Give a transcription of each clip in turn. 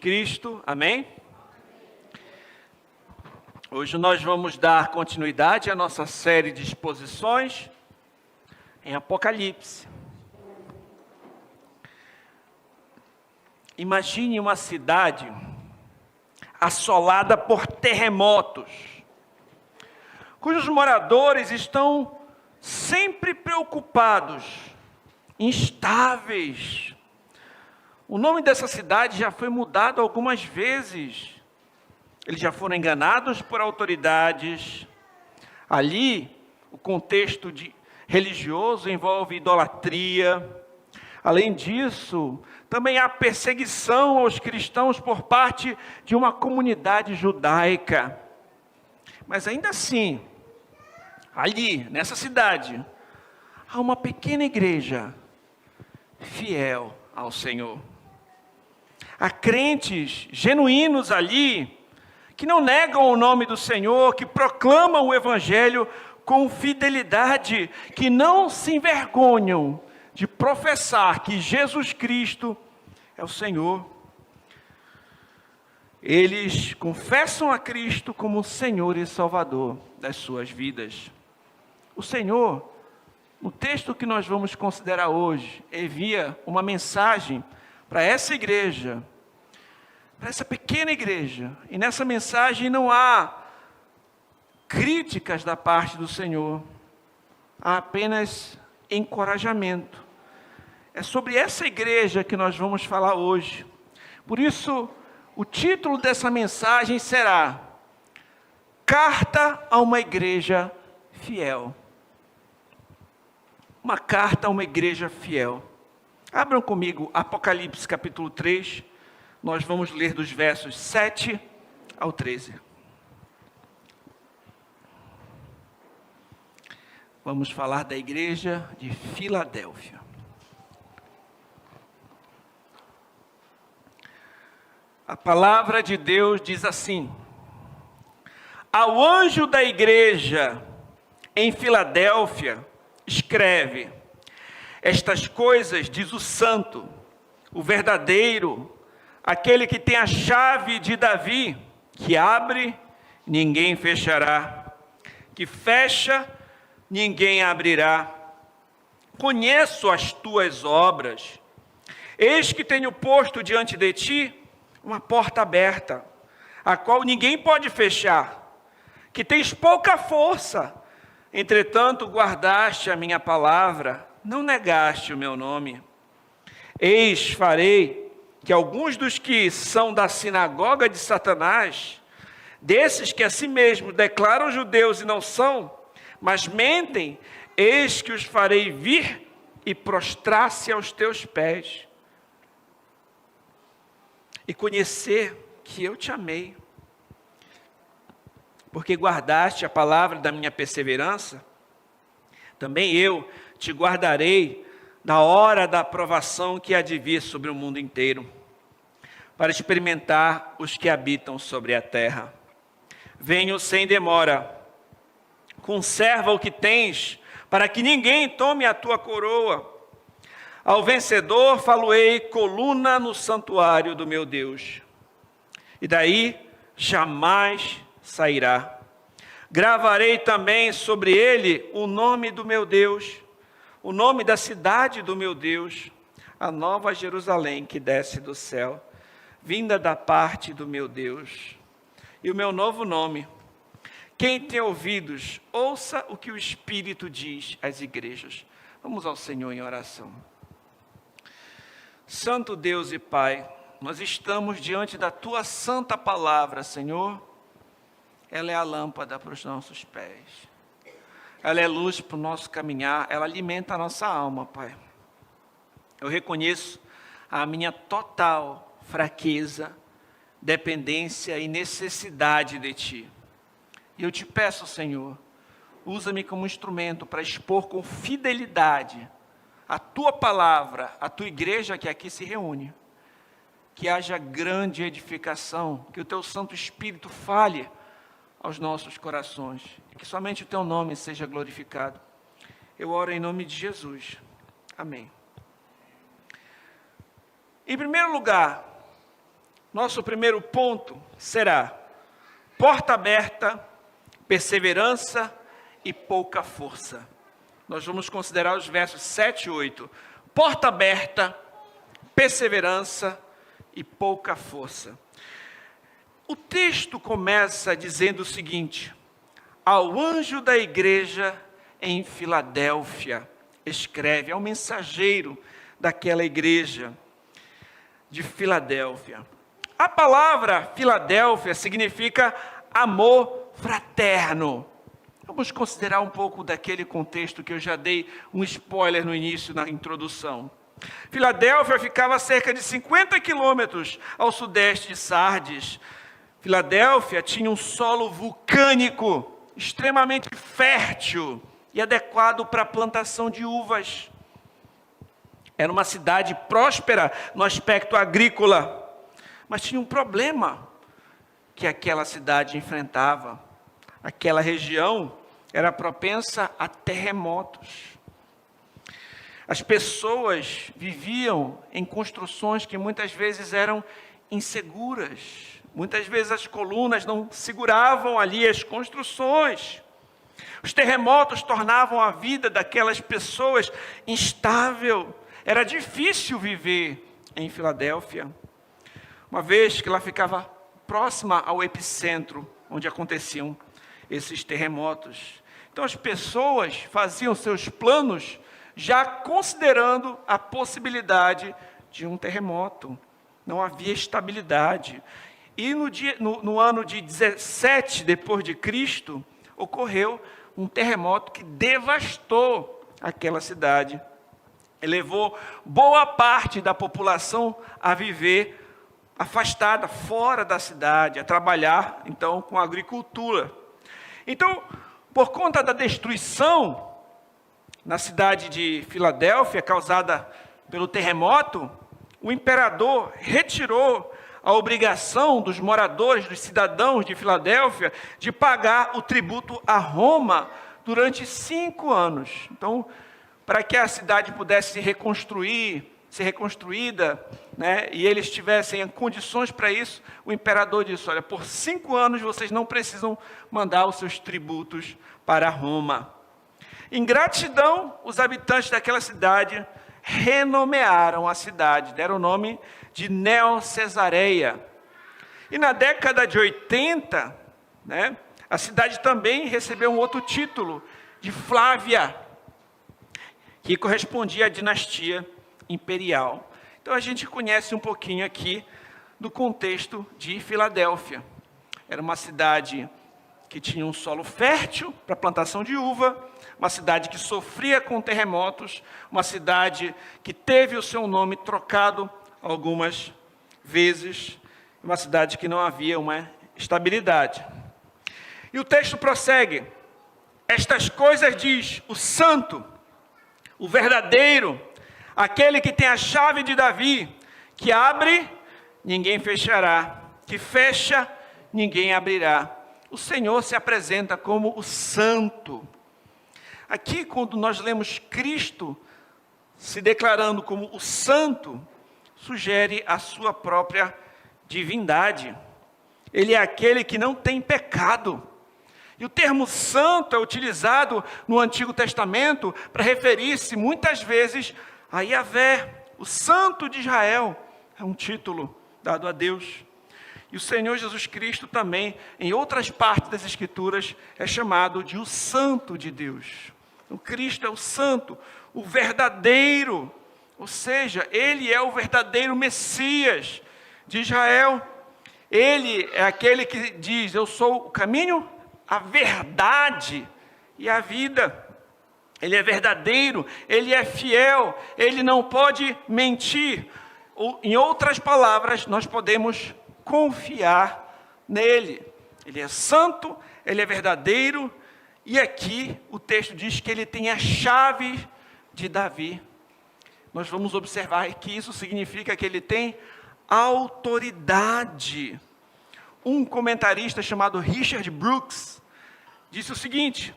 Cristo, amém? Hoje nós vamos dar continuidade à nossa série de exposições em Apocalipse. Imagine uma cidade assolada por terremotos, cujos moradores estão sempre preocupados, instáveis. O nome dessa cidade já foi mudado algumas vezes. Eles já foram enganados por autoridades. Ali, o contexto religioso envolve idolatria. Além disso, também há perseguição aos cristãos por parte de uma comunidade judaica. Mas ainda assim, ali, nessa cidade, há uma pequena igreja fiel ao Senhor. Há crentes genuínos ali, que não negam o nome do Senhor, que proclamam o Evangelho com fidelidade, que não se envergonham de professar que Jesus Cristo é o Senhor. Eles confessam a Cristo como Senhor e Salvador das suas vidas. O Senhor, no texto que nós vamos considerar hoje, envia uma mensagem para essa igreja, para essa pequena igreja. E nessa mensagem não há críticas da parte do Senhor, há apenas encorajamento. É sobre essa igreja que nós vamos falar hoje. Por isso, o título dessa mensagem será Carta a uma Igreja Fiel. Uma carta a uma igreja fiel. Abram comigo Apocalipse capítulo 3. Nós vamos ler dos versos 7 ao 13. Vamos falar da igreja de Filadélfia. A palavra de Deus diz assim: ao anjo da igreja em Filadélfia, escreve: estas coisas diz o santo, o verdadeiro, aquele que tem a chave de Davi, que abre, ninguém fechará, que fecha, ninguém abrirá. Conheço as tuas obras, eis que tenho posto diante de ti uma porta aberta, a qual ninguém pode fechar, que tens pouca força, entretanto guardaste a minha palavra, não negaste o meu nome. Eis, farei que alguns dos que são da sinagoga de Satanás, desses que a si mesmos declaram judeus e não são, mas mentem, eis que os farei vir e prostrar-se aos teus pés, e conhecer que eu te amei, porque guardaste a palavra da minha perseverança, também eu te guardarei na hora da provação que há de vir sobre o mundo inteiro, para experimentar os que habitam sobre a terra. Venho sem demora, conserva o que tens, para que ninguém tome a tua coroa. Ao vencedor falo-ei coluna no santuário do meu Deus, e daí jamais sairá. Gravarei também sobre ele o nome do meu Deus, o nome da cidade do meu Deus, a nova Jerusalém que desce do céu, vinda da parte do meu Deus, e o meu novo nome. Quem tem ouvidos, ouça o que o Espírito diz às igrejas. Vamos ao Senhor em oração. Santo Deus e Pai, nós estamos diante da Tua santa palavra, Senhor. Ela é a lâmpada para os nossos pés. Ela é luz para o nosso caminhar. Ela alimenta a nossa alma, Pai. Eu reconheço a minha total fraqueza, dependência e necessidade de Ti. E eu te peço, Senhor, usa-me como instrumento para expor com fidelidade a Tua palavra, a Tua igreja que aqui se reúne. Que haja grande edificação, que o Teu Santo Espírito fale aos nossos corações, e que somente o Teu nome seja glorificado. Eu oro em nome de Jesus. Amém. Em primeiro lugar, nosso primeiro ponto será porta aberta, perseverança e pouca força. Nós vamos considerar os versos 7 e 8. Porta aberta, perseverança e pouca força. O texto começa dizendo o seguinte: ao anjo da igreja em Filadélfia, escreve, é o mensageiro daquela igreja de Filadélfia. A palavra Filadélfia significa amor fraterno. Vamos considerar um pouco daquele contexto que eu já dei um spoiler no início, na introdução. Filadélfia ficava a cerca de 50 quilômetros ao sudeste de Sardes. Filadélfia tinha um solo vulcânico extremamente fértil e adequado para a plantação de uvas. Era uma cidade próspera no aspecto agrícola, mas tinha um problema que aquela cidade enfrentava. Aquela região era propensa a terremotos. As pessoas viviam em construções que muitas vezes eram inseguras. Muitas vezes as colunas não seguravam ali as construções. Os terremotos tornavam a vida daquelas pessoas instável. Era difícil viver em Filadélfia, uma vez que ela ficava próxima ao epicentro onde aconteciam esses terremotos. Então as pessoas faziam seus planos já considerando a possibilidade de um terremoto. Não havia estabilidade. E no ano de 17 depois de Cristo, ocorreu um terremoto que devastou aquela cidade. E levou boa parte da população a viver afastada, fora da cidade, a trabalhar, então, com a agricultura. Então, por conta da destruição na cidade de Filadélfia, causada pelo terremoto, o imperador retirou a obrigação dos moradores, dos cidadãos de Filadélfia, de pagar o tributo a Roma durante 5 anos. Então, para que a cidade pudesse ser reconstruída, né, e eles tivessem condições para isso, o imperador disse: olha, por 5 anos vocês não precisam mandar os seus tributos para Roma. Em gratidão, os habitantes daquela cidade renomearam a cidade, deram o nome de Neo-Cesareia. E na década de 80, né, a cidade também recebeu um outro título, de Flávia, que correspondia à dinastia imperial. Então a gente conhece um pouquinho aqui do contexto de Filadélfia. Era uma cidade que tinha um solo fértil para a plantação de uva, uma cidade que sofria com terremotos, uma cidade que teve o seu nome trocado algumas vezes, uma cidade que não havia uma estabilidade. E o texto prossegue: estas coisas diz o santo, o verdadeiro, aquele que tem a chave de Davi, que abre, ninguém fechará, que fecha, ninguém abrirá. O Senhor se apresenta como o santo. Aqui, quando nós lemos Cristo se declarando como o santo, sugere a sua própria divindade. Ele é aquele que não tem pecado. E o termo santo é utilizado no Antigo Testamento para referir-se muitas vezes a Yahvé, o santo de Israel. É um título dado a Deus. E o Senhor Jesus Cristo também, em outras partes das Escrituras, é chamado de o santo de Deus. O Cristo é o santo, o verdadeiro, ou seja, Ele é o verdadeiro Messias de Israel. Ele é aquele que diz: eu sou o caminho, a verdade e a vida. Ele é verdadeiro, Ele é fiel, Ele não pode mentir. Em outras palavras, nós podemos confiar nele. Ele é santo, Ele é verdadeiro, e aqui o texto diz que Ele tem a chave de Davi. Nós vamos observar que isso significa que Ele tem autoridade. Um comentarista chamado Richard Brooks disse o seguinte: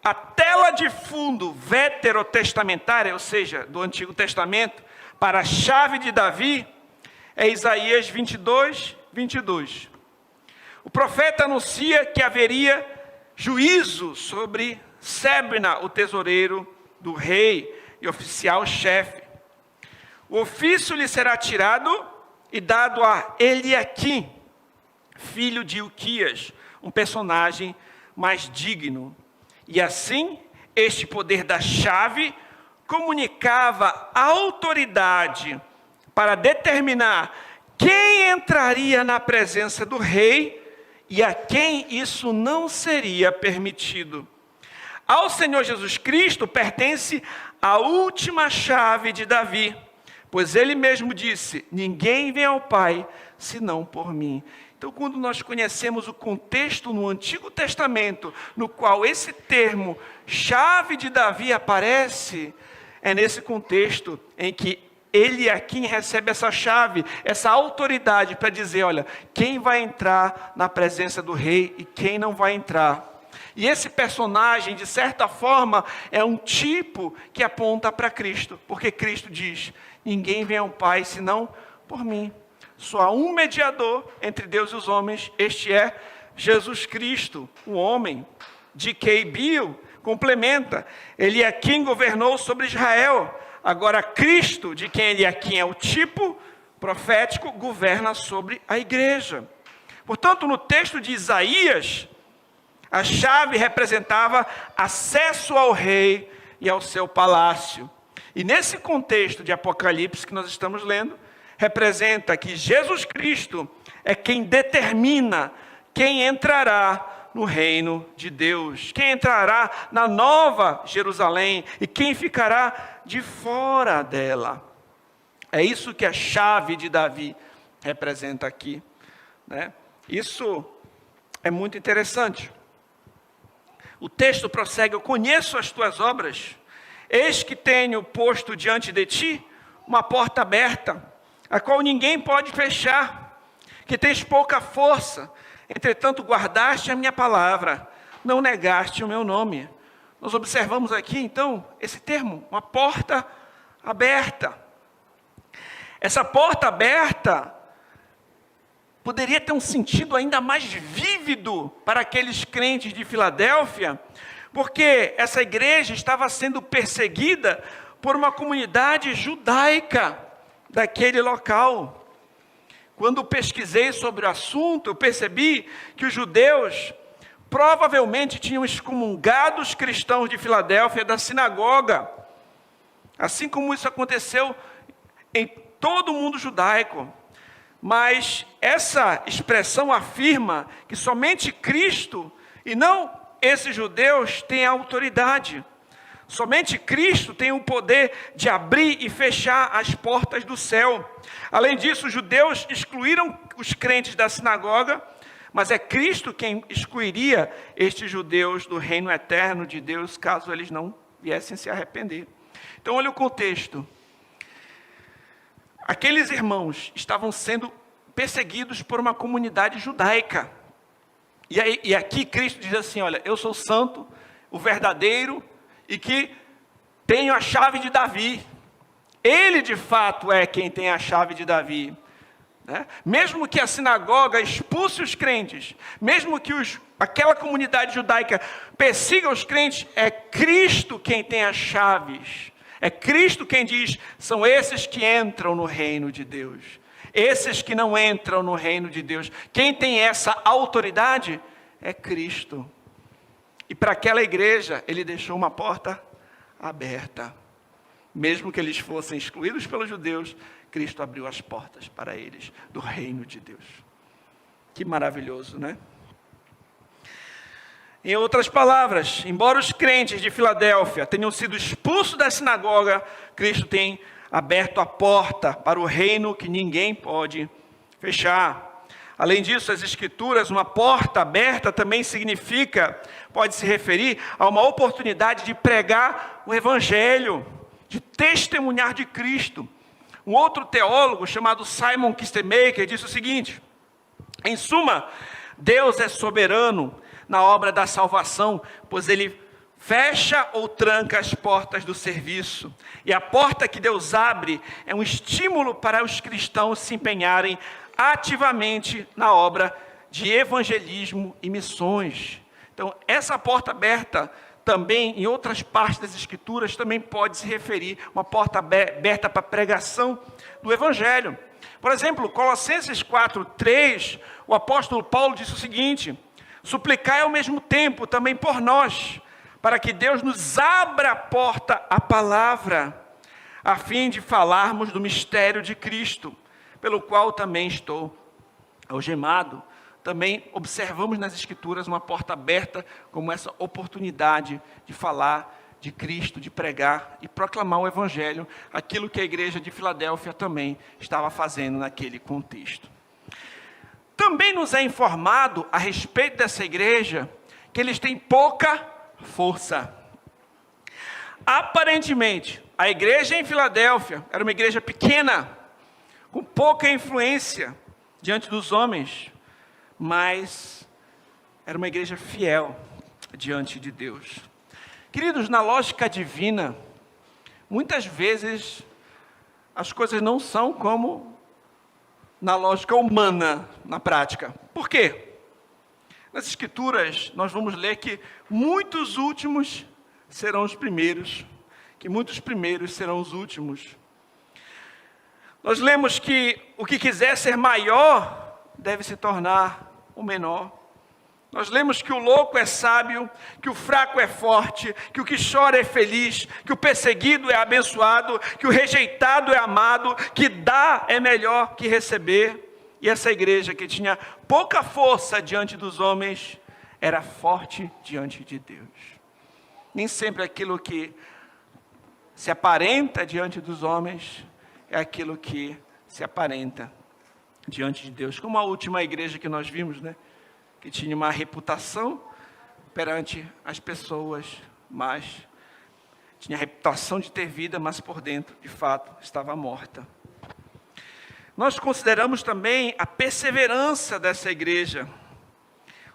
a tela de fundo veterotestamentária, ou seja, do Antigo Testamento, para a chave de Davi, é Isaías 22, 22. O profeta anuncia que haveria juízo sobre Sebna, o tesoureiro do rei e oficial-chefe. O ofício lhe será tirado e dado a Eliaquim, filho de Ilquias, um personagem mais digno. E assim, este poder da chave comunicava a autoridade para determinar quem entraria na presença do rei e a quem isso não seria permitido. Ao Senhor Jesus Cristo pertence a última chave de Davi, pois ele mesmo disse: ninguém vem ao Pai senão por mim. Então, quando nós conhecemos o contexto no Antigo Testamento, no qual esse termo, chave de Davi, aparece, é nesse contexto em que Eliaquim recebe essa chave, essa autoridade para dizer, olha, quem vai entrar na presença do rei e quem não vai entrar. E esse personagem, de certa forma, é um tipo que aponta para Cristo, porque Cristo diz, ninguém vem ao Pai senão por mim. Só há um mediador entre Deus e os homens, este é Jesus Cristo, o homem. D.K. Bill complementa, Eliaquim governou sobre Israel, agora Cristo, de quem Eliaquim é o tipo profético, governa sobre a igreja. Portanto, no texto de Isaías, a chave representava acesso ao rei e ao seu palácio. E nesse contexto de Apocalipse que nós estamos lendo, representa que Jesus Cristo é quem determina quem entrará no reino de Deus, quem entrará na nova Jerusalém e quem ficará de fora dela. É isso que a chave de Davi representa aqui, né? Isso é muito interessante. O texto prossegue, eu conheço as tuas obras, eis que tenho posto diante de ti uma porta aberta, a qual ninguém pode fechar, que tens pouca força, entretanto guardaste a minha palavra, não negaste o meu nome. Nós observamos aqui então esse termo, uma porta aberta. Essa porta aberta poderia ter um sentido ainda mais vívido para aqueles crentes de Filadélfia, porque essa igreja estava sendo perseguida por uma comunidade judaica daquele local. Quando pesquisei sobre o assunto, eu percebi que os judeus provavelmente tinham excomungado os cristãos de Filadélfia da sinagoga, assim como isso aconteceu em todo o mundo judaico. Mas essa expressão afirma que somente Cristo, e não esses judeus, têm a autoridade. Somente Cristo tem o poder de abrir e fechar as portas do céu. Além disso, os judeus excluíram os crentes da sinagoga, mas é Cristo quem excluiria estes judeus do reino eterno de Deus, caso eles não viessem se arrepender. Então, olha o contexto. Aqueles irmãos estavam sendo perseguidos por uma comunidade judaica. E aqui Cristo diz assim, olha, eu sou santo, o verdadeiro, e que tenho a chave de Davi. Ele de fato é quem tem a chave de Davi, né? Mesmo que a sinagoga expulse os crentes, mesmo que aquela comunidade judaica persiga os crentes, é Cristo quem tem as chaves. É Cristo quem diz, são esses que entram no reino de Deus. Esses que não entram no reino de Deus. Quem tem essa autoridade é Cristo. E para aquela igreja, ele deixou uma porta aberta. Mesmo que eles fossem excluídos pelos judeus, Cristo abriu as portas para eles, do reino de Deus. Que maravilhoso, né? Em outras palavras, embora os crentes de Filadélfia tenham sido expulsos da sinagoga, Cristo tem aberto a porta para o reino que ninguém pode fechar. Além disso, as escrituras, uma porta aberta também significa, pode se referir a uma oportunidade de pregar o evangelho, de testemunhar de Cristo. Um outro teólogo chamado Simon Kistemaker disse o seguinte, em suma, Deus é soberano na obra da salvação, pois Ele fecha ou tranca as portas do serviço. E a porta que Deus abre é um estímulo para os cristãos se empenharem ativamente na obra de evangelismo e missões. Então, essa porta aberta também, em outras partes das Escrituras, também pode se referir a uma porta aberta para a pregação do Evangelho. Por exemplo, Colossenses 4:3, o apóstolo Paulo disse o seguinte: suplicai ao mesmo tempo também por nós, para que Deus nos abra a porta à palavra, a fim de falarmos do mistério de Cristo, pelo qual também estou algemado. Também observamos nas Escrituras uma porta aberta como essa oportunidade de falar de Cristo, de pregar e proclamar o Evangelho, aquilo que a igreja de Filadélfia também estava fazendo naquele contexto. Também nos é informado a respeito dessa igreja que eles têm pouca força. Aparentemente, a igreja em Filadélfia era uma igreja pequena, com pouca influência diante dos homens, mas era uma igreja fiel diante de Deus. Queridos, na lógica divina, muitas vezes as coisas não são como na lógica humana, na prática. Por quê? Nas Escrituras, nós vamos ler que muitos últimos serão os primeiros, que muitos primeiros serão os últimos. Nós lemos que o que quiser ser maior deve se tornar o menor. Nós lemos que o louco é sábio, que o fraco é forte, que o que chora é feliz, que o perseguido é abençoado, que o rejeitado é amado, que dá é melhor que receber. E essa igreja que tinha pouca força diante dos homens, era forte diante de Deus. Nem sempre aquilo que se aparenta diante dos homens é aquilo que se aparenta diante de Deus. Como a última igreja que nós vimos, né? Que tinha uma reputação perante as pessoas, mas tinha a reputação de ter vida, mas por dentro, de fato, estava morta. Nós consideramos também a perseverança dessa igreja.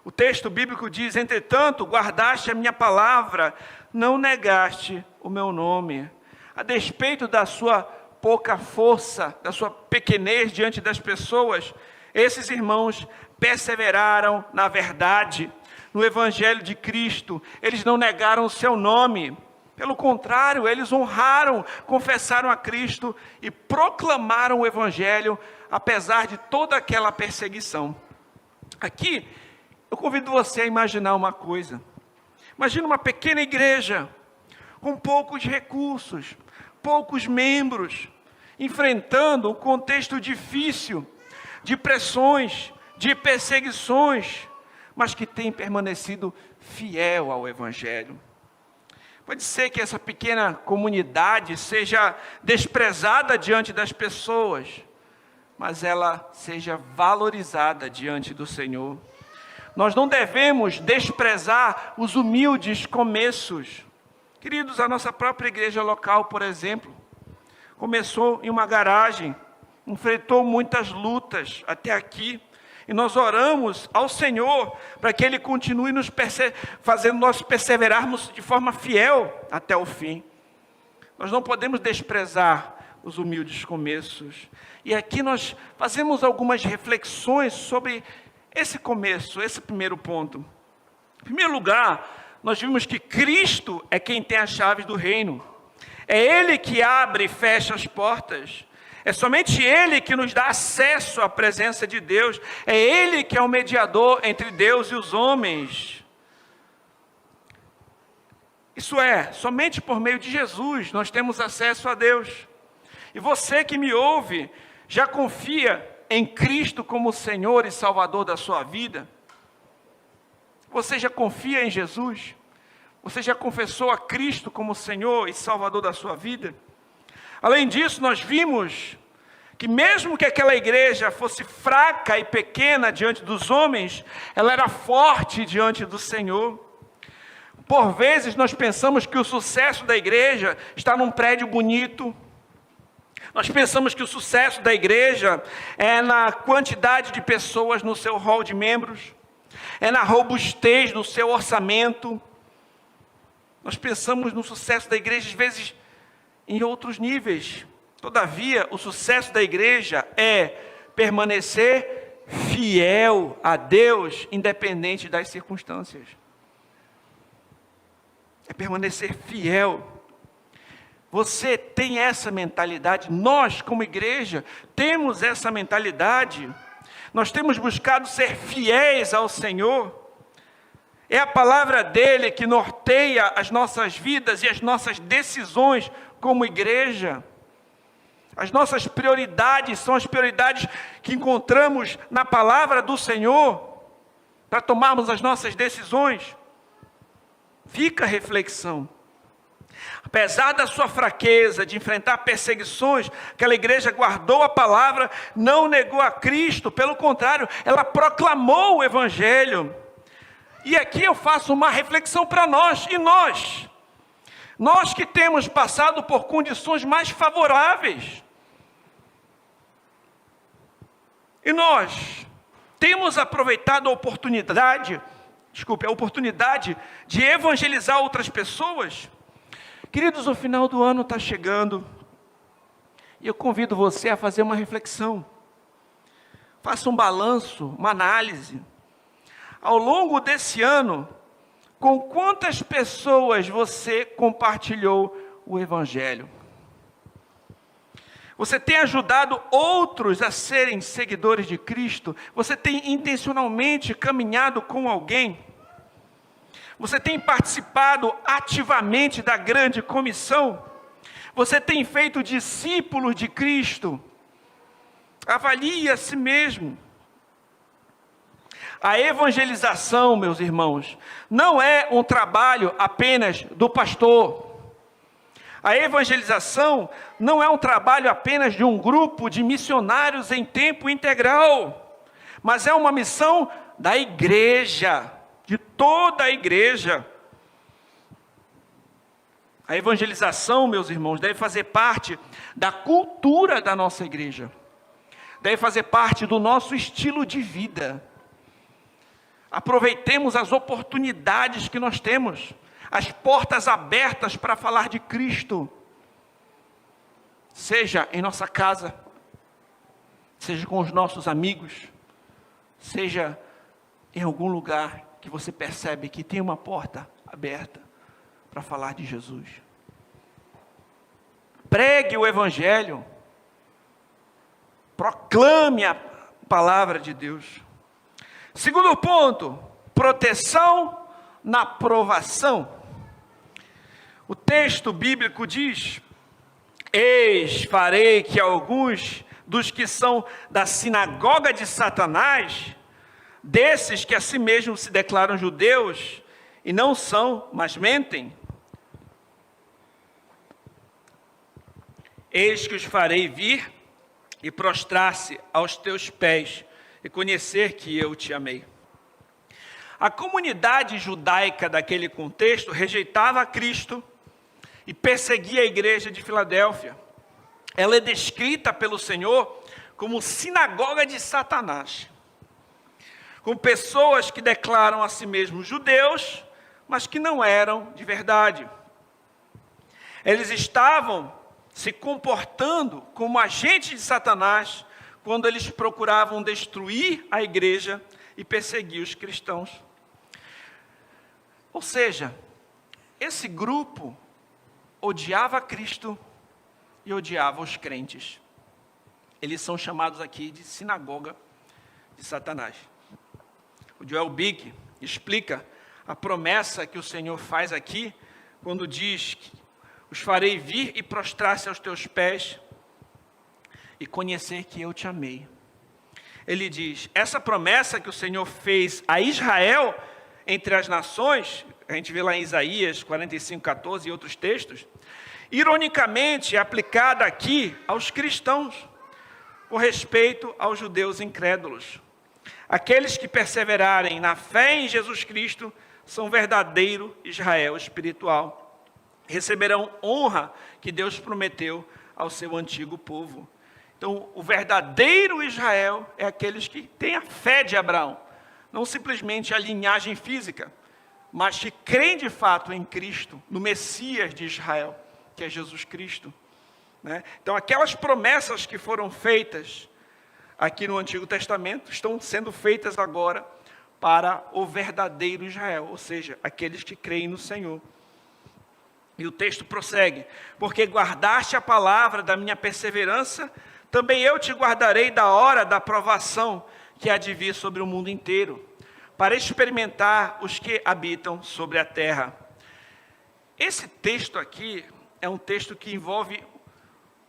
O texto bíblico diz: entretanto, guardaste a minha palavra, não negaste o meu nome. A despeito da sua pouca força, da sua pequenez diante das pessoas, esses irmãos perseveraram na verdade, no Evangelho de Cristo. Eles não negaram o seu nome. Pelo contrário, eles honraram, confessaram a Cristo e proclamaram o Evangelho, apesar de toda aquela perseguição. Aqui, eu convido você a imaginar uma coisa. Imagina uma pequena igreja, com poucos recursos, poucos membros, enfrentando um contexto difícil, de pressões, de perseguições, mas que tem permanecido fiel ao Evangelho. Pode ser que essa pequena comunidade seja desprezada diante das pessoas, mas ela seja valorizada diante do Senhor. Nós não devemos desprezar os humildes começos. Queridos, a nossa própria igreja local, por exemplo, começou em uma garagem, enfrentou muitas lutas até aqui, e nós oramos ao Senhor para que Ele continue fazendo nós perseverarmos de forma fiel até o fim. Nós não podemos desprezar os humildes começos. E aqui nós fazemos algumas reflexões sobre esse começo, esse primeiro ponto. Em primeiro lugar, nós vimos que Cristo é quem tem as chaves do reino. É Ele que abre e fecha as portas. É somente Ele que nos dá acesso à presença de Deus. É Ele que é o mediador entre Deus e os homens. Isso é, somente por meio de Jesus nós temos acesso a Deus. E você que me ouve, já confia em Cristo como Senhor e Salvador da sua vida? Você já confia em Jesus? Você já confessou a Cristo como Senhor e Salvador da sua vida? Além disso, nós vimos que mesmo que aquela igreja fosse fraca e pequena diante dos homens, ela era forte diante do Senhor. Por vezes nós pensamos que o sucesso da igreja está num prédio bonito. Nós pensamos que o sucesso da igreja é na quantidade de pessoas no seu hall de membros, é na robustez do seu orçamento. Nós pensamos no sucesso da igreja, às vezes, em outros níveis. Todavia, o sucesso da igreja é permanecer fiel a Deus, independente das circunstâncias. É permanecer fiel. Você tem essa mentalidade, nós como igreja temos essa mentalidade. Nós temos buscado ser fiéis ao Senhor. É a palavra dele que norteia as nossas vidas e as nossas decisões como igreja. As nossas prioridades são as prioridades que encontramos na palavra do Senhor para tomarmos as nossas decisões. Fica a reflexão. Apesar da sua fraqueza de enfrentar perseguições, aquela igreja guardou a palavra, não negou a Cristo, pelo contrário, ela proclamou o Evangelho. E aqui eu faço uma reflexão para nós, e nós que temos passado por condições mais favoráveis, e nós temos aproveitado a oportunidade de evangelizar outras pessoas. Queridos, o final do ano está chegando, e eu convido você a fazer uma reflexão. Faça um balanço, uma análise. Ao longo desse ano, com quantas pessoas você compartilhou o Evangelho? Você tem ajudado outros a serem seguidores de Cristo? Você tem intencionalmente caminhado com alguém? Você tem participado ativamente da grande comissão? Você tem feito discípulos de Cristo? Avalie a si mesmo. A evangelização, meus irmãos, não é um trabalho apenas do pastor. A evangelização não é um trabalho apenas de um grupo de missionários em tempo integral, mas é uma missão da igreja, de toda a igreja. A evangelização, meus irmãos, deve fazer parte da cultura da nossa igreja, deve fazer parte do nosso estilo de vida. Aproveitemos as oportunidades que nós temos, as portas abertas para falar de Cristo, seja em nossa casa, seja com os nossos amigos, seja em algum lugar que você percebe que tem uma porta aberta para falar de Jesus. Pregue o Evangelho, proclame a palavra de Deus. Segundo ponto, proteção na provação. O texto bíblico diz: eis, farei que alguns dos que são da sinagoga de Satanás, desses que a si mesmos se declaram judeus, e não são, mas mentem, eis que os farei vir e prostrar-se aos teus pés, e conhecer que eu te amei. A comunidade judaica daquele contexto rejeitava a Cristo e perseguia a igreja de Filadélfia. Ela é descrita pelo Senhor como sinagoga de Satanás, com pessoas que declaram a si mesmos judeus, mas que não eram de verdade. Eles estavam se comportando como agentes de Satanás, quando eles procuravam destruir a igreja e perseguir os cristãos. Ou seja, esse grupo odiava Cristo e odiava os crentes. Eles são chamados aqui de sinagoga de Satanás. O Joel Bick explica a promessa que o Senhor faz aqui, quando diz que os farei vir e prostrar-se aos teus pés, e conhecer que eu te amei. Ele diz, essa promessa que o Senhor fez a Israel entre as nações, a gente vê lá em Isaías 45:14 e outros textos, ironicamente é aplicada aqui aos cristãos, com respeito aos judeus incrédulos. Aqueles que perseverarem na fé em Jesus Cristo são verdadeiro Israel espiritual. Receberão honra que Deus prometeu ao seu antigo povo. Então, o verdadeiro Israel é aqueles que têm a fé de Abraão, não simplesmente a linhagem física, mas que creem de fato em Cristo, no Messias de Israel, que é Jesus Cristo, né? Então, aquelas promessas que foram feitas aqui no Antigo Testamento estão sendo feitas agora para o verdadeiro Israel, ou seja, aqueles que creem no Senhor. E o texto prossegue: porque guardaste a palavra da minha perseverança, também eu te guardarei da hora da provação que há de vir sobre o mundo inteiro, para experimentar os que habitam sobre a terra. Esse texto aqui é um texto que envolve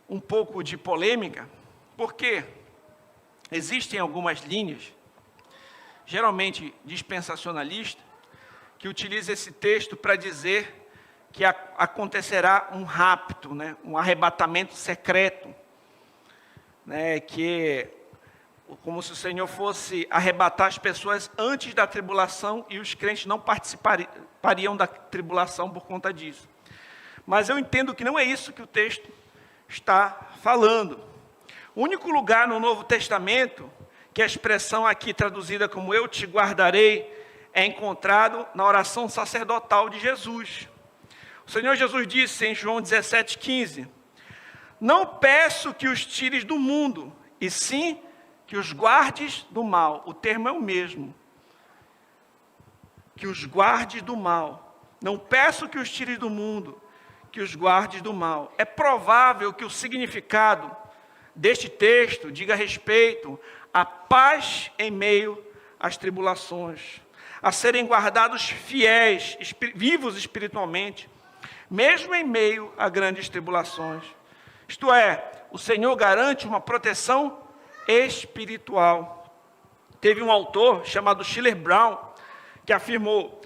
um pouco de polêmica, porque existem algumas linhas, geralmente dispensacionalistas, que utilizam esse texto para dizer que acontecerá um rapto, né, um arrebatamento secreto, né, que como se o Senhor fosse arrebatar as pessoas antes da tribulação e os crentes não participariam da tribulação por conta disso. Mas eu entendo que não é isso que o texto está falando. O único lugar no Novo Testamento que a expressão aqui traduzida como eu te guardarei é encontrado na oração sacerdotal de Jesus. O Senhor Jesus disse em João 17,15: não peço que os tires do mundo, e sim que os guardes do mal. O termo é o mesmo. Que os guardes do mal. Não peço que os tires do mundo, que os guardes do mal. É provável que o significado deste texto diga respeito à paz em meio às tribulações, a serem guardados fiéis, vivos espiritualmente, mesmo em meio a grandes tribulações. Isto é, o Senhor garante uma proteção espiritual. Teve um autor chamado Schiller Brown que afirmou: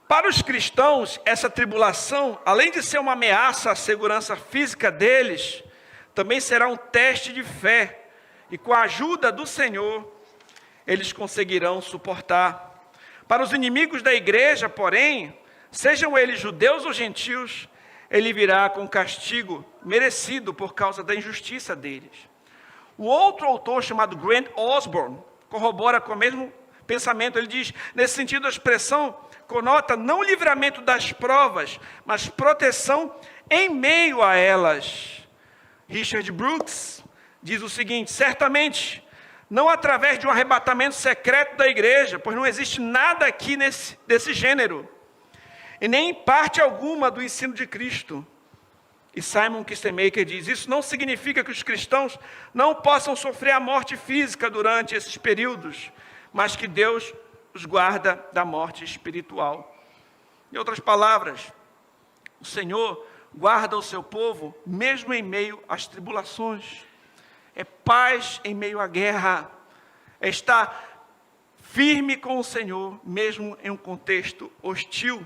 para os cristãos, essa tribulação, além de ser uma ameaça à segurança física deles, também será um teste de fé, e com a ajuda do Senhor, eles conseguirão suportar. Para os inimigos da igreja, porém, sejam eles judeus ou gentios, ele virá com castigo merecido por causa da injustiça deles. O outro autor, chamado Grant Osborne, corrobora com o mesmo pensamento. Ele diz, nesse sentido, a expressão conota não o livramento das provas, mas proteção em meio a elas. Richard Brooks diz o seguinte: certamente, não através de um arrebatamento secreto da igreja, pois não existe nada aqui desse gênero, e nem em parte alguma do ensino de Cristo. E Simon Kistemaker diz, isso não significa que os cristãos não possam sofrer a morte física durante esses períodos, mas que Deus os guarda da morte espiritual. Em outras palavras, o Senhor guarda o seu povo mesmo em meio às tribulações. É paz em meio à guerra. É estar firme com o Senhor, mesmo em um contexto hostil.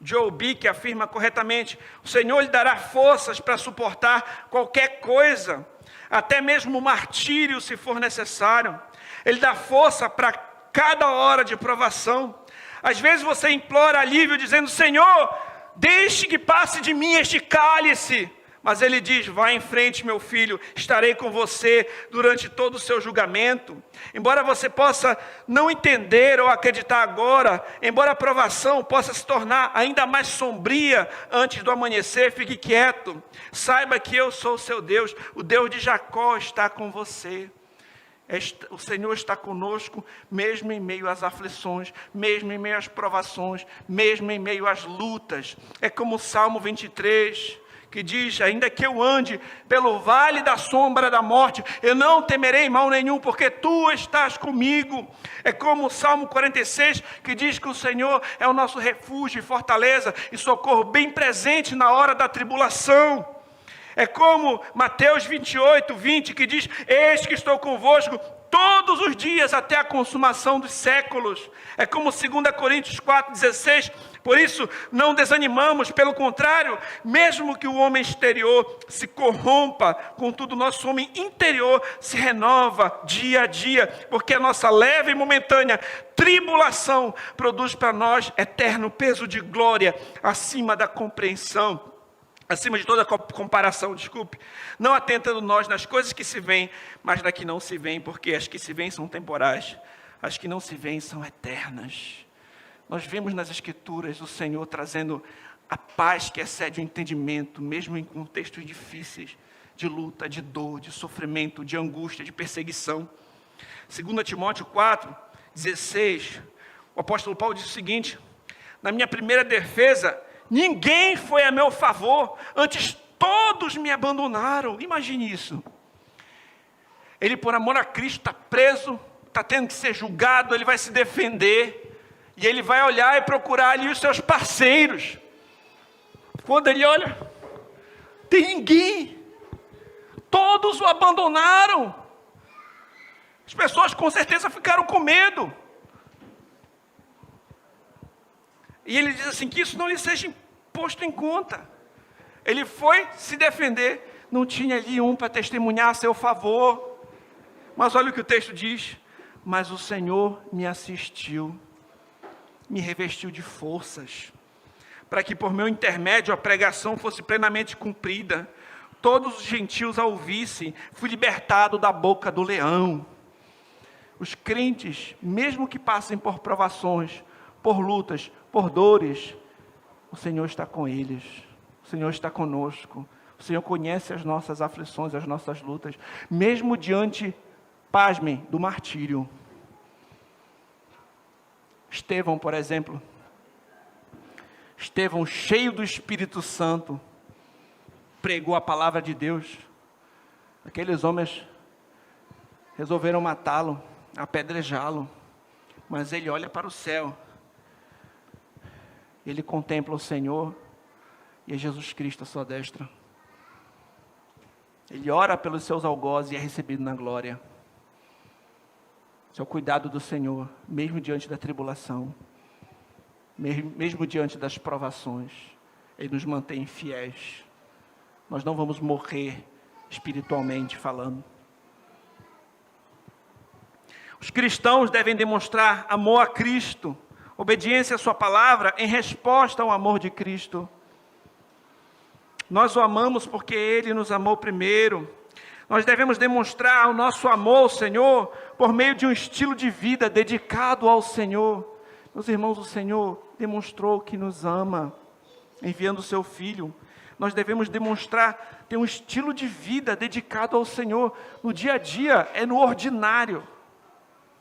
Joe Bick afirma corretamente, o Senhor lhe dará forças para suportar qualquer coisa, até mesmo o martírio, se for necessário. Ele dá força para cada hora de provação. Às vezes você implora alívio dizendo, Senhor, deixe que passe de mim este cálice. Mas ele diz, vá em frente, meu filho, estarei com você durante todo o seu julgamento. Embora você possa não entender ou acreditar agora, embora a provação possa se tornar ainda mais sombria antes do amanhecer, fique quieto. Saiba que eu sou o seu Deus, o Deus de Jacó está com você. O Senhor está conosco, mesmo em meio às aflições, mesmo em meio às provações, mesmo em meio às lutas. É como o Salmo 23, que diz, ainda que eu ande pelo vale da sombra da morte, eu não temerei mal nenhum, porque tu estás comigo. É como o Salmo 46, que diz que o Senhor é o nosso refúgio e fortaleza, e socorro bem presente na hora da tribulação. É como Mateus 28, 20, que diz, eis que estou convosco todos os dias até a consumação dos séculos. É como 2 Coríntios 4, 16, por isso não desanimamos, pelo contrário, mesmo que o homem exterior se corrompa, contudo o nosso homem interior se renova dia a dia, porque a nossa leve e momentânea tribulação produz para nós eterno peso de glória acima da compreensão. Acima de toda comparação, não atentando nós nas coisas que se veem, mas nas que não se veem, porque as que se veem são temporais, as que não se veem são eternas. Nós vemos nas Escrituras o Senhor trazendo a paz que excede o entendimento, mesmo em contextos difíceis, de luta, de dor, de sofrimento, de angústia, de perseguição. 2 Timóteo 4:16, o apóstolo Paulo diz o seguinte: na minha primeira defesa, ninguém foi a meu favor, antes todos me abandonaram. Imagine isso. Ele, por amor a Cristo, está preso, está tendo que ser julgado, ele vai se defender, e ele vai olhar e procurar ali os seus parceiros. Quando ele olha, tem ninguém, todos o abandonaram. As pessoas com certeza ficaram com medo. E ele diz assim, que isso não lhe seja posto em conta. Ele foi se defender, não tinha ali um para testemunhar a seu favor. Mas olha o que o texto diz: mas o Senhor me assistiu, me revestiu de forças, para que por meu intermédio a pregação fosse plenamente cumprida. Todos os gentios a ouvissem, fui libertado da boca do leão. Os crentes, mesmo que passem por provações, por lutas, por dores, o Senhor está com eles, o Senhor está conosco, o Senhor conhece as nossas aflições, as nossas lutas, mesmo diante, pasmem, do martírio. Estevão, por exemplo, Estevão, cheio do Espírito Santo, pregou a palavra de Deus. Aqueles homens resolveram matá-lo, apedrejá-lo, mas ele olha para o céu, ele contempla o Senhor e é Jesus Cristo à sua destra. Ele ora pelos seus algozes e é recebido na glória. Esse é o cuidado do Senhor, mesmo diante da tribulação, mesmo diante das provações, Ele nos mantém fiéis. Nós não vamos morrer espiritualmente falando. Os cristãos devem demonstrar amor a Cristo, obediência à sua palavra, em resposta ao amor de Cristo. Nós o amamos porque Ele nos amou primeiro. Nós devemos demonstrar o nosso amor ao Senhor por meio de um estilo de vida dedicado ao Senhor. Meus irmãos, o Senhor demonstrou que nos ama, enviando o seu Filho. Nós devemos demonstrar, ter um estilo de vida dedicado ao Senhor. No dia a dia, é no ordinário.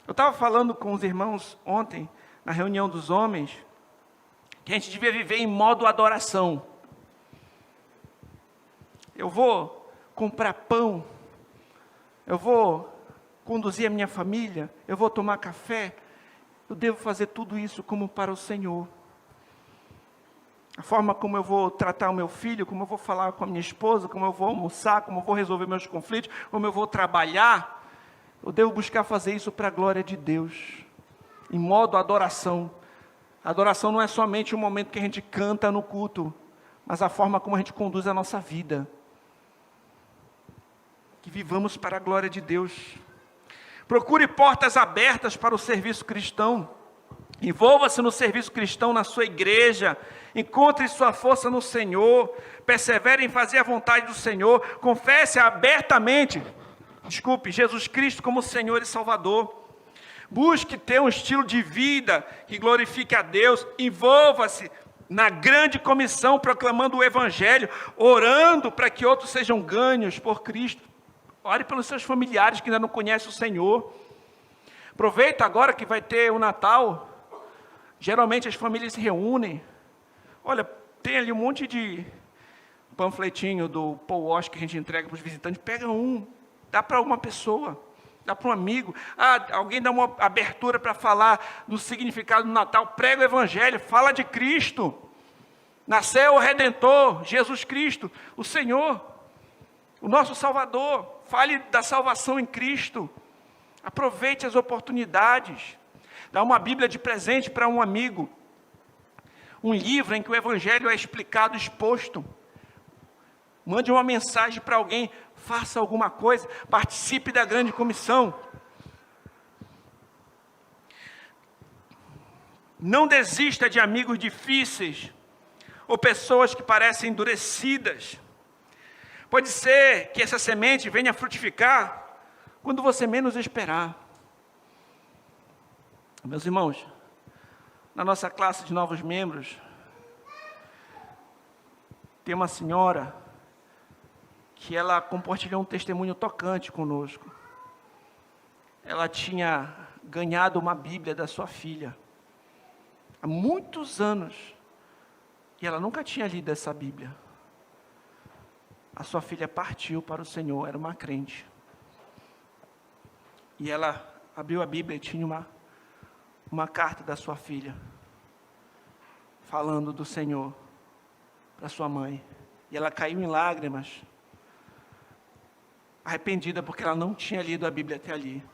Eu estava falando com os irmãos ontem, na reunião dos homens, que a gente devia viver em modo adoração. Eu vou comprar pão, eu vou conduzir a minha família, eu vou tomar café, eu devo fazer tudo isso como para o Senhor. A forma como eu vou tratar o meu filho, como eu vou falar com a minha esposa, como eu vou almoçar, como eu vou resolver meus conflitos, como eu vou trabalhar, eu devo buscar fazer isso para a glória de Deus, em modo adoração. A adoração não é somente o momento que a gente canta no culto, mas a forma como a gente conduz a nossa vida. Que vivamos para a glória de Deus. Procure portas abertas para o serviço cristão. Envolva-se no serviço cristão na sua igreja. Encontre sua força no Senhor. Persevere em fazer a vontade do Senhor. Confesse abertamente, Jesus Cristo como Senhor e Salvador. Busque ter um estilo de vida que glorifique a Deus. Envolva-se na grande comissão, proclamando o Evangelho, orando para que outros sejam ganhos por Cristo. Ore pelos seus familiares que ainda não conhecem o Senhor. Aproveita agora que vai ter o Natal. Geralmente as famílias se reúnem. Olha, tem ali um monte de panfletinho do Paul Walsh que a gente entrega para os visitantes. Pega um, dá para uma pessoa, dá para um amigo. Alguém dá uma abertura para falar do significado do Natal. Prega o Evangelho, fala de Cristo. Nasceu o Redentor, Jesus Cristo, o Senhor, o nosso Salvador. Fale da salvação em Cristo. Aproveite as oportunidades. Dá uma Bíblia de presente para um amigo. Um livro em que o Evangelho é explicado, exposto. Mande uma mensagem para alguém. Faça alguma coisa. Participe da grande comissão. Não desista de amigos difíceis ou pessoas que parecem endurecidas. Pode ser que essa semente venha a frutificar quando você menos esperar. Meus irmãos, Na nossa classe de novos membros, tem uma senhora que ela compartilhou um testemunho tocante conosco. Ela tinha ganhado uma Bíblia da sua filha há muitos anos, e ela nunca tinha lido essa Bíblia. A sua filha partiu para o Senhor, era uma crente. E ela abriu a Bíblia e tinha uma carta da sua filha, falando do Senhor para sua mãe. E ela caiu em lágrimas, arrependida porque ela não tinha lido a Bíblia até ali,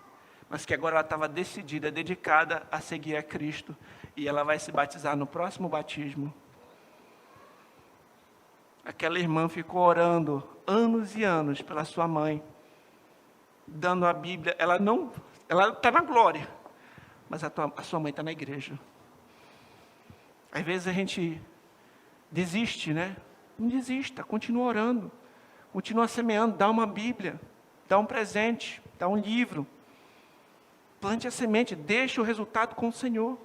mas que agora ela estava decidida, dedicada a seguir a Cristo, e ela vai se batizar no próximo batismo. Aquela irmã ficou orando anos e anos pela sua mãe, dando a Bíblia. Ela está na glória, mas a sua mãe está na igreja. Às vezes a gente desiste, né? Não desista, continua orando, continua semeando, dá uma Bíblia, dá um presente, dá um livro. Plante a semente, deixe o resultado com o Senhor.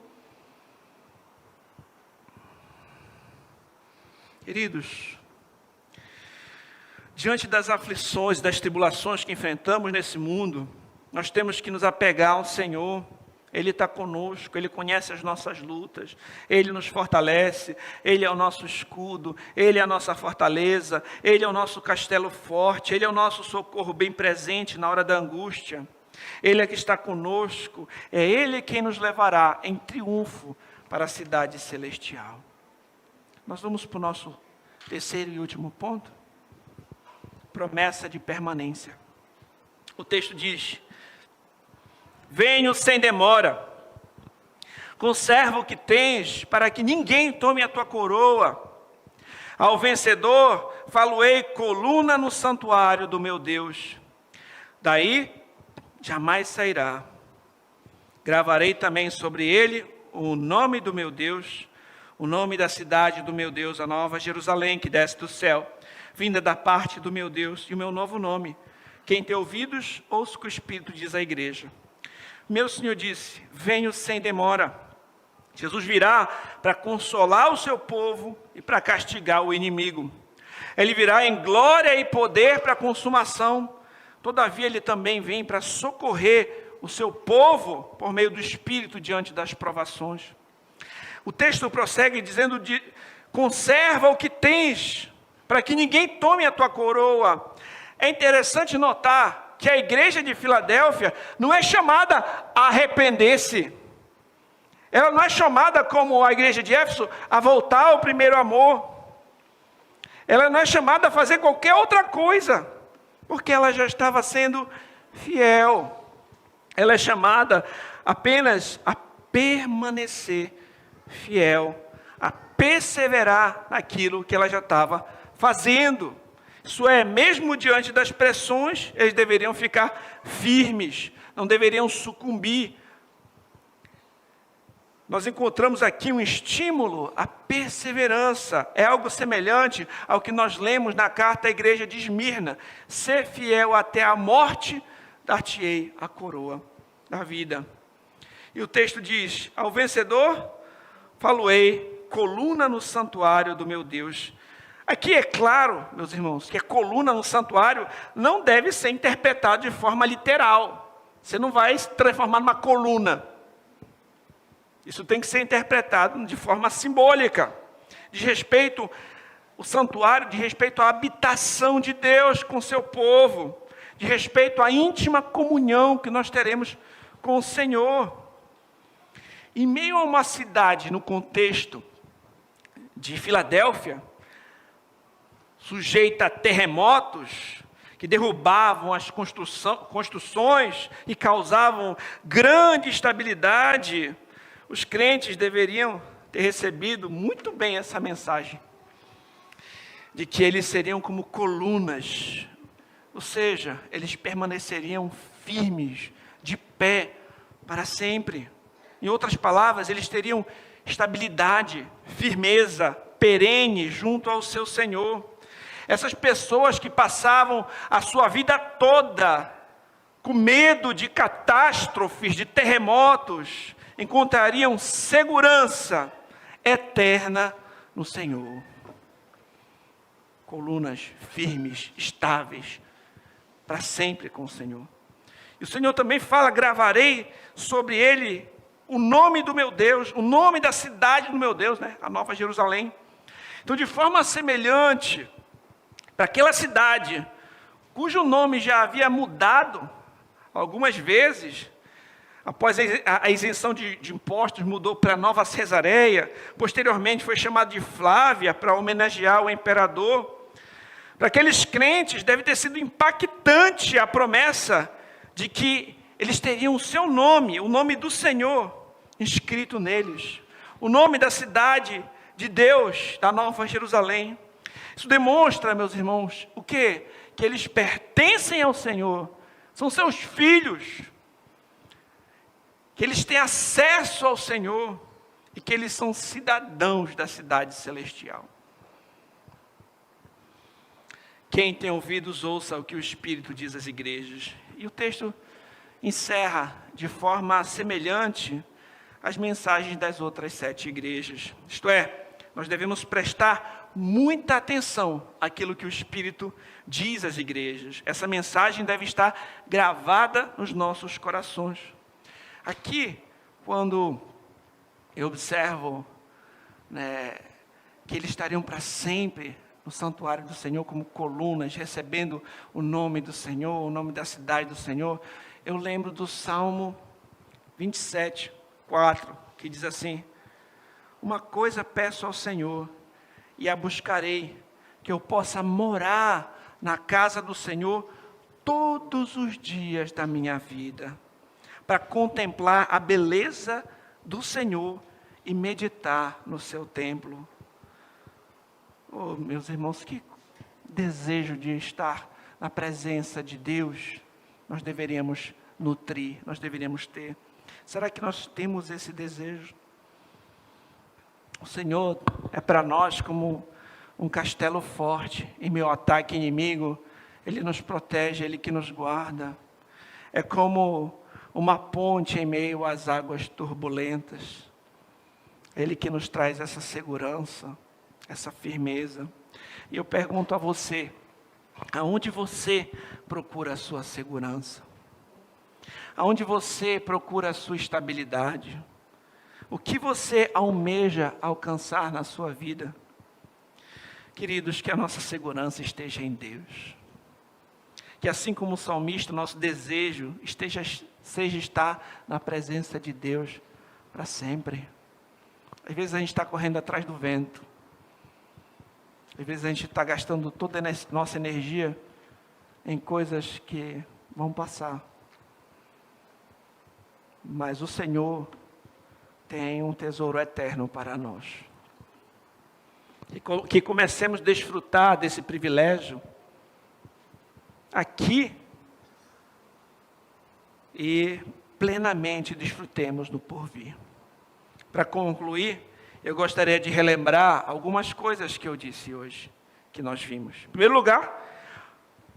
Queridos, diante das aflições, das tribulações que enfrentamos nesse mundo, nós temos que nos apegar ao Senhor. Ele está conosco, Ele conhece as nossas lutas, Ele nos fortalece, Ele é o nosso escudo, Ele é a nossa fortaleza, Ele é o nosso castelo forte, Ele é o nosso socorro bem presente na hora da angústia. Ele é que está conosco, é Ele quem nos levará em triunfo para a cidade celestial. Nós vamos para o nosso terceiro e último ponto. Promessa de permanência. O texto diz: venho sem demora, conserva o que tens, para que ninguém tome a tua coroa. Ao vencedor, falo-ei coluna no santuário do meu Deus. Daí jamais sairá. Gravarei também sobre ele o nome do meu Deus, o nome da cidade do meu Deus, a nova Jerusalém, que desce do céu, vinda da parte do meu Deus, e o meu novo nome. Quem tem ouvidos, ouça o que o Espírito diz à igreja. Meu Senhor disse: venho sem demora. Jesus virá para consolar o seu povo e para castigar o inimigo. Ele virá em glória e poder para a consumação. Todavia, ele também vem para socorrer o seu povo por meio do Espírito diante das provações. O texto prossegue dizendo: conserva o que tens, para que ninguém tome a tua coroa. É interessante notar que a igreja de Filadélfia não é chamada a arrepender-se. Ela não é chamada, como a igreja de Éfeso, a voltar ao primeiro amor. Ela não é chamada a fazer qualquer outra coisa, porque ela já estava sendo fiel. Ela é chamada apenas a permanecer fiel, a perseverar naquilo que ela já estava fazendo. Isso é, mesmo diante das pressões, eles deveriam ficar firmes, não deveriam sucumbir. Nós encontramos aqui um estímulo à perseverança. É algo semelhante ao que nós lemos na carta à igreja de Esmirna: ser fiel até a morte, dar-te-ei a coroa da vida. E o texto diz: ao vencedor, falo-ei coluna no santuário do meu Deus. Aqui é claro, meus irmãos, que a coluna no santuário não deve ser interpretada de forma literal. Você não vai se transformar numa coluna. Isso tem que ser interpretado de forma simbólica. Diz respeito, o santuário diz respeito à habitação de Deus com seu povo. De respeito à íntima comunhão que nós teremos com o Senhor. Em meio a uma cidade, no contexto de Filadélfia, sujeita a terremotos que derrubavam as construções e causavam grande instabilidade, os crentes deveriam ter recebido muito bem essa mensagem, de que eles seriam como colunas, ou seja, eles permaneceriam firmes, de pé, para sempre. Em outras palavras, eles teriam estabilidade, firmeza, perene junto ao seu Senhor. Essas pessoas que passavam a sua vida toda com medo de catástrofes, de terremotos, encontrariam segurança eterna no Senhor. Colunas firmes, estáveis, para sempre com o Senhor. E o Senhor também fala: gravarei sobre ele o nome do meu Deus, o nome da cidade do meu Deus, né? A Nova Jerusalém. Então, de forma semelhante, para aquela cidade, cujo nome já havia mudado algumas vezes, após a isenção de impostos, mudou para Nova Cesareia, posteriormente foi chamado de Flávia, para homenagear o imperador. Para aqueles crentes, deve ter sido impactante a promessa de que eles teriam o seu nome, o nome do Senhor, inscrito neles. O nome da cidade de Deus, da Nova Jerusalém. Isso demonstra, meus irmãos, o quê? Que eles pertencem ao Senhor, são seus filhos, que eles têm acesso ao Senhor e que eles são cidadãos da cidade celestial. Quem tem ouvidos, ouça o que o Espírito diz às igrejas. E o texto encerra de forma semelhante as mensagens das outras 7 igrejas. Isto é, nós devemos prestar muita atenção àquilo que o Espírito diz às igrejas. Essa mensagem deve estar gravada nos nossos corações. Aqui, quando eu observo, que eles estariam para sempre no santuário do Senhor como colunas, recebendo o nome do Senhor, o nome da cidade do Senhor, eu lembro do Salmo 27, 4, que diz assim: uma coisa peço ao Senhor, e a buscarei, que eu possa morar na casa do Senhor todos os dias da minha vida, para contemplar a beleza do Senhor e meditar no seu templo. Oh, meus irmãos, que desejo de estar na presença de Deus nós deveríamos nutrir, nós deveríamos ter. Será que nós temos esse desejo? O Senhor é para nós como um castelo forte. Em meio ao ataque inimigo, Ele nos protege, Ele que nos guarda. É como uma ponte em meio às águas turbulentas. Ele que nos traz essa segurança, essa firmeza. E eu pergunto a você: aonde você procura a sua segurança? Aonde você procura a sua estabilidade? O que você almeja alcançar na sua vida? Queridos, que a nossa segurança esteja em Deus. Que assim como o salmista, nosso desejo seja estar na presença de Deus para sempre. Às vezes a gente está correndo atrás do vento. Às vezes a gente está gastando toda a nossa energia em coisas que vão passar. Mas o Senhor tem um tesouro eterno para nós. E que comecemos a desfrutar desse privilégio aqui e plenamente desfrutemos no porvir. Para concluir, eu gostaria de relembrar algumas coisas que eu disse hoje, que nós vimos. Em primeiro lugar,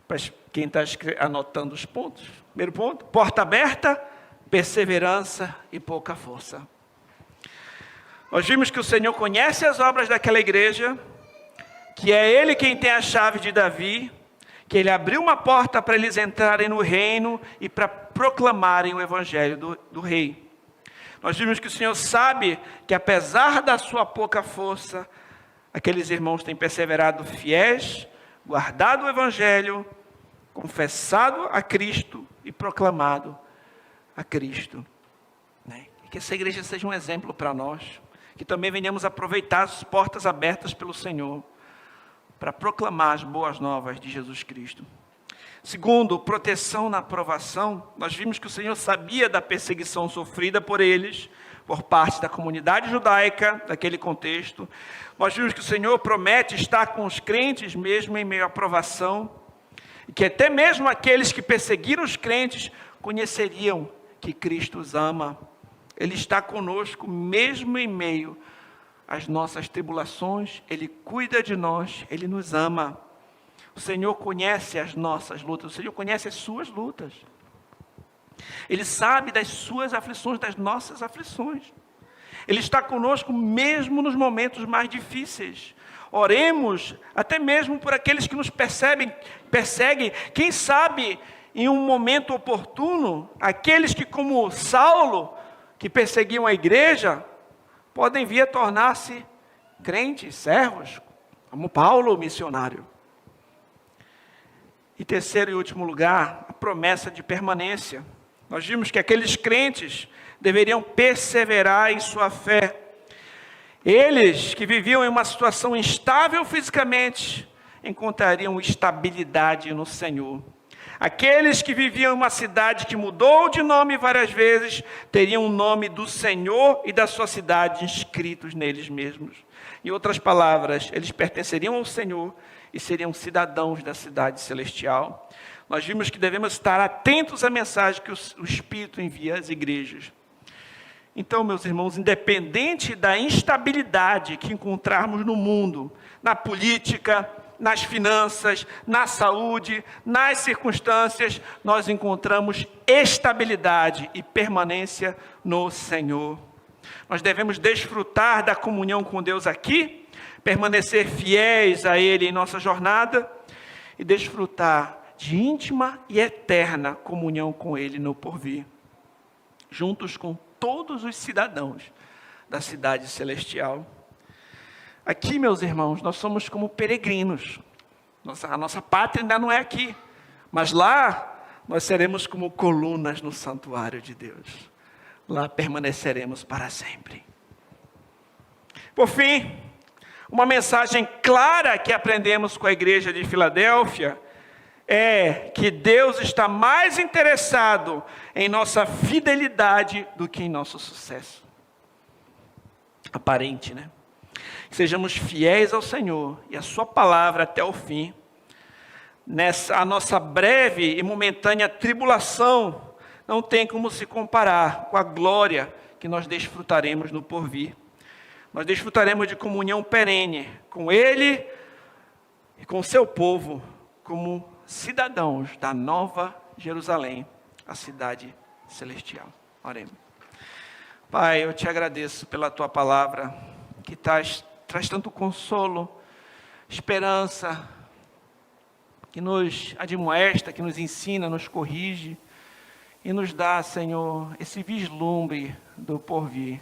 para quem está anotando os pontos, primeiro ponto: porta aberta, perseverança e pouca força. Nós vimos que o Senhor conhece as obras daquela igreja, que é Ele quem tem a chave de Davi, que Ele abriu uma porta para eles entrarem no reino e para proclamarem o evangelho do rei. Nós vimos que o Senhor sabe que apesar da sua pouca força, aqueles irmãos têm perseverado fiéis, guardado o evangelho, confessado a Cristo e proclamado a Cristo. E que essa igreja seja um exemplo para nós, que também venhamos aproveitar as portas abertas pelo Senhor para proclamar as boas novas de Jesus Cristo. Segundo, proteção na provação. Nós vimos que o Senhor sabia da perseguição sofrida por eles, por parte da comunidade judaica, daquele contexto. Nós vimos que o Senhor promete estar com os crentes mesmo em meio à provação, e que até mesmo aqueles que perseguiram os crentes conheceriam que Cristo os ama. Ele está conosco mesmo em meio às nossas tribulações. Ele cuida de nós, Ele nos ama. O Senhor conhece as nossas lutas, o Senhor conhece as suas lutas. Ele sabe das suas aflições, das nossas aflições. Ele está conosco mesmo nos momentos mais difíceis. Oremos até mesmo por aqueles que nos perseguem. Quem sabe, em um momento oportuno, aqueles que, como Saulo, que perseguiam a igreja, podem vir a tornar-se crentes, servos, como Paulo, o missionário. E terceiro e último lugar, a promessa de permanência. Nós vimos que aqueles crentes deveriam perseverar em sua fé. Eles que viviam em uma situação instável fisicamente, encontrariam estabilidade no Senhor. Aqueles que viviam em uma cidade que mudou de nome várias vezes, teriam o nome do Senhor e da sua cidade inscritos neles mesmos. Em outras palavras, eles pertenceriam ao Senhor e seriam cidadãos da cidade celestial. Nós vimos que devemos estar atentos à mensagem que o Espírito envia às igrejas. Então, meus irmãos, independente da instabilidade que encontrarmos no mundo, na política, nas finanças, na saúde, nas circunstâncias, nós encontramos estabilidade e permanência no Senhor. Nós devemos desfrutar da comunhão com Deus aqui, permanecer fiéis a Ele em nossa jornada e desfrutar de íntima e eterna comunhão com Ele no porvir, juntos com todos os cidadãos da cidade celestial. Aqui, meus irmãos, nós somos como peregrinos. A nossa pátria ainda não é aqui, mas lá nós seremos como colunas no santuário de Deus. Lá permaneceremos para sempre. Por fim, uma mensagem clara que aprendemos com a igreja de Filadélfia é que Deus está mais interessado em nossa fidelidade do que em nosso sucesso. Aparente, né? Sejamos fiéis ao Senhor e à sua palavra até o fim. A nossa breve e momentânea tribulação não tem como se comparar com a glória que nós desfrutaremos no porvir. Nós desfrutaremos de comunhão perene com Ele e com o seu povo, como cidadãos da Nova Jerusalém, a cidade celestial. Oremos. Pai, eu te agradeço pela tua palavra, que traz tanto consolo, esperança, que nos admoesta, que nos ensina, nos corrige e nos dá, Senhor, esse vislumbre do porvir.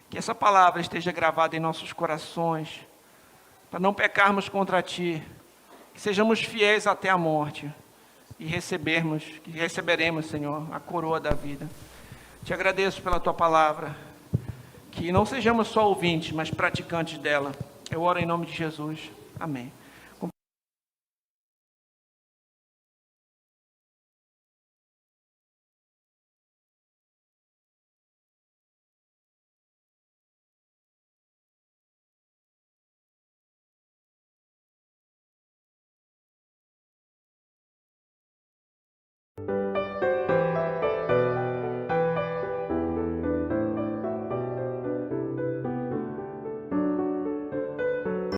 Que essa palavra esteja gravada em nossos corações, para não pecarmos contra Ti, que sejamos fiéis até a morte e receberemos, Senhor, a coroa da vida. Te agradeço pela Tua palavra, que não sejamos só ouvintes, mas praticantes dela. Eu oro em nome de Jesus. Amém.